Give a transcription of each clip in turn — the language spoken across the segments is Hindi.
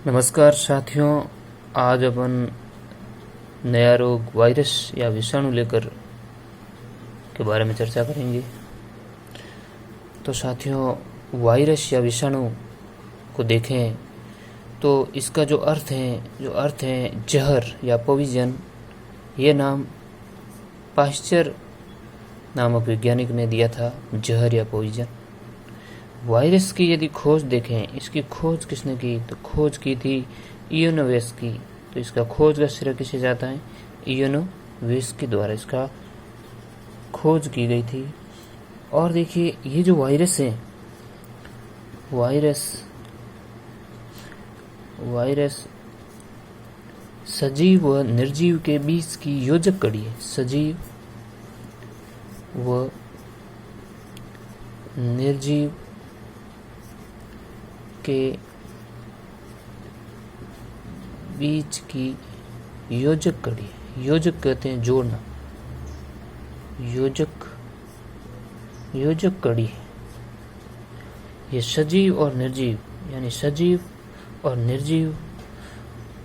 नमस्कार साथियों, आज अपन नया रोग वायरस या विषाणु लेकर के बारे में चर्चा करेंगे। तो साथियों, वायरस या विषाणु को देखें तो इसका जो अर्थ है जहर या पॉइजन, ये नाम पाश्चर नामक वैज्ञानिक ने दिया था, जहर या पॉइजन। वायरस की यदि खोज देखें, इसकी खोज किसने की, तो खोज की थी इयोनोवेस्की। तो इसका खोज का श्रेय किसे जाता है, इयोनोवेस्की द्वारा इसका खोज की गई थी। और देखिए, ये जो वायरस है, वायरस सजीव व निर्जीव के बीच की योजक कड़ी है। सजीव व निर्जीव के बीच की योजक कड़ी। योजक कहते हैं जोड़ना, योजक कड़ी। ये सजीव और निर्जीव, यानी सजीव और निर्जीव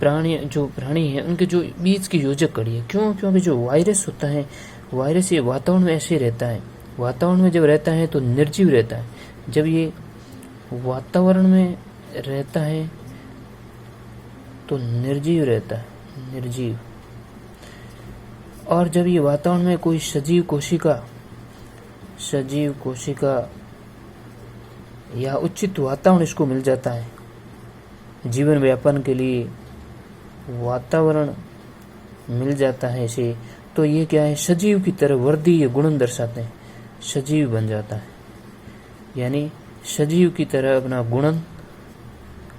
प्राणी है उनके जो बीच की योजक कड़ी है। क्यों? क्योंकि जो वायरस होता है, वायरस ये वातावरण में ऐसे रहता है। वातावरण में जब रहता है तो निर्जीव रहता है। जब ये वातावरण में रहता है तो निर्जीव रहता है, निर्जीव। और जब ये वातावरण में कोई सजीव कोशिका या उचित वातावरण इसको मिल जाता है, जीवन व्यापन के लिए वातावरण मिल जाता है इसे, तो ये क्या है, सजीव की तरह वर्दी, ये गुणन दर्शाते हैं, सजीव बन जाता है। यानी सजीव की तरह अपना गुणन,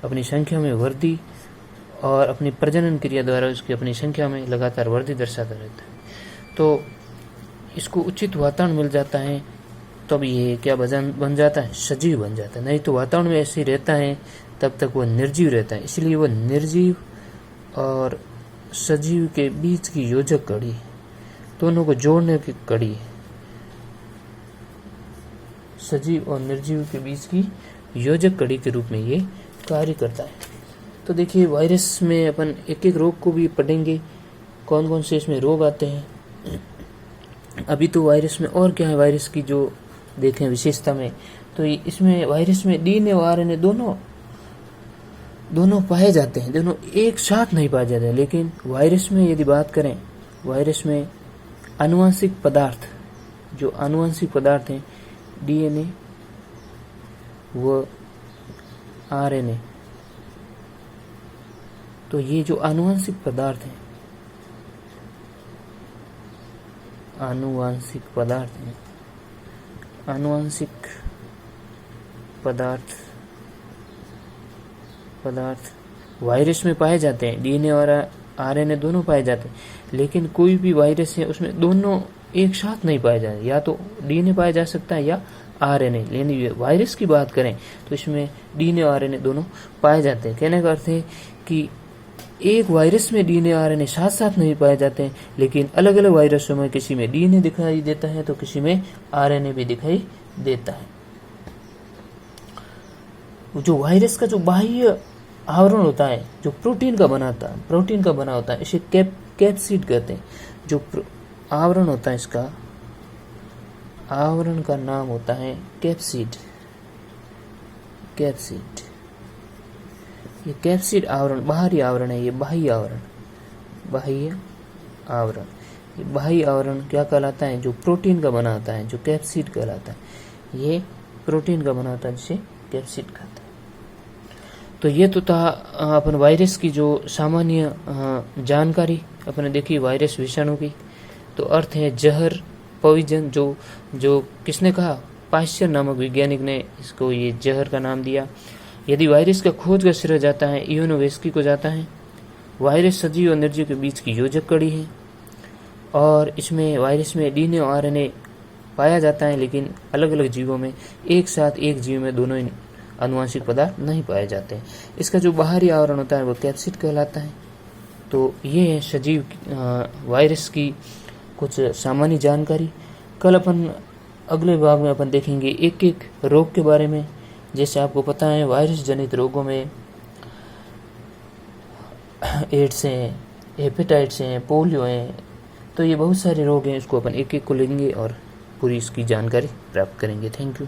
अपनी संख्या में वृद्धि और अपनी प्रजनन क्रिया द्वारा उसकी अपनी संख्या में लगातार वृद्धि दर्शाता रहता है। तो इसको उचित वातावरण मिल जाता है, तब ये क्या बन जाता है, सजीव बन जाता है। नहीं तो वातावरण में ऐसे ही रहता है तब तक वो निर्जीव रहता है। इसलिए वो निर्जीव और सजीव के बीच की योजक कड़ी, दोनों को जोड़ने की कड़ी है। सजीव और निर्जीव के बीच की योजक कड़ी के रूप में ये कार्य करता है। तो देखिए, वायरस में अपन एक एक रोग को भी पढ़ेंगे, कौन कौन से इसमें रोग आते हैं। अभी तो वायरस में और क्या है, वायरस की जो देखें विशेषता में, तो इसमें वायरस में डीएनए और आरएनए दोनों पाए जाते हैं, दोनों एक साथ नहीं पाए जाते। लेकिन वायरस में यदि बात करें, वायरस में आनुवंशिक पदार्थ, जो आनुवंशिक पदार्थ हैं, डीएनए व आरएनए, तो ये जो आनुवंशिक पदार्थ हैं, आनुवंशिक पदार्थ वायरस में पाए जाते हैं। डीएनए और आरएनए दोनों पाए जाते हैं, लेकिन कोई भी वायरस है उसमें दोनों एक साथ नहीं पाए जाते। या तो डीएनए पाया जा सकता है या आरएनए। लेकिन वायरस की बात करें तो इसमें डीएनए और आरएनए दोनों पाए जाते हैं। कहने का अर्थ है कि एक वायरस में डीएनए और आरएनए साथ साथ नहीं पाए जाते हैं, लेकिन अलग अलग वायरसों में किसी में डीएनए दिखाई देता है तो किसी में आरएनए भी दिखाई देता है। जो वायरस का जो बाह्य आवरण होता है, जो प्रोटीन का बना होता है, इसे कैप्सिड कहते हैं। जो आवरण होता है, इसका आवरण का नाम होता है कैप्सिड। ये कैप्सिड आवरण बाहरी आवरण है, ये बाह्य आवरण। ये बाह्य आवरण क्या कहलाता है, जो प्रोटीन का बना होता है, जो कैप्सिड कहलाता है। ये प्रोटीन का बना होता है, जिसे कैप्सिड कहते हैं। तो ये तो था अपन वायरस की जो सामान्य जानकारी अपने देखी वायरस विषाणु की। तो अर्थ है जहर, पॉइजन, जो किसने कहा, पाश्चर नामक वैज्ञानिक ने इसको ये जहर का नाम दिया। यदि वायरस का खोज का श्रेय जाता है इयोनोवेस्की को जाता है। वायरस सजीव और निर्जीव के बीच की योजक कड़ी है, और इसमें वायरस में डीएनए और आरएनए पाया जाता है, लेकिन अलग अलग जीवों में एक साथ एक जीव में दोनों आनुवंशिक पदार्थ नहीं पाए जाते हैं। इसका जो बाहरी आवरण होता है वो कैप्सिड कहलाता है। तो ये है सजीव वायरस की कुछ सामान्य जानकारी। कल अपन अगले भाग में अपन देखेंगे एक एक रोग के बारे में। जैसे आपको पता है वायरस जनित रोगों में एड्स हैं, हेपेटाइट्स हैं, पोलियो हैं, तो ये बहुत सारे रोग हैं। इसको अपन एक एक को लेंगे और पूरी इसकी जानकारी प्राप्त करेंगे। Thank you.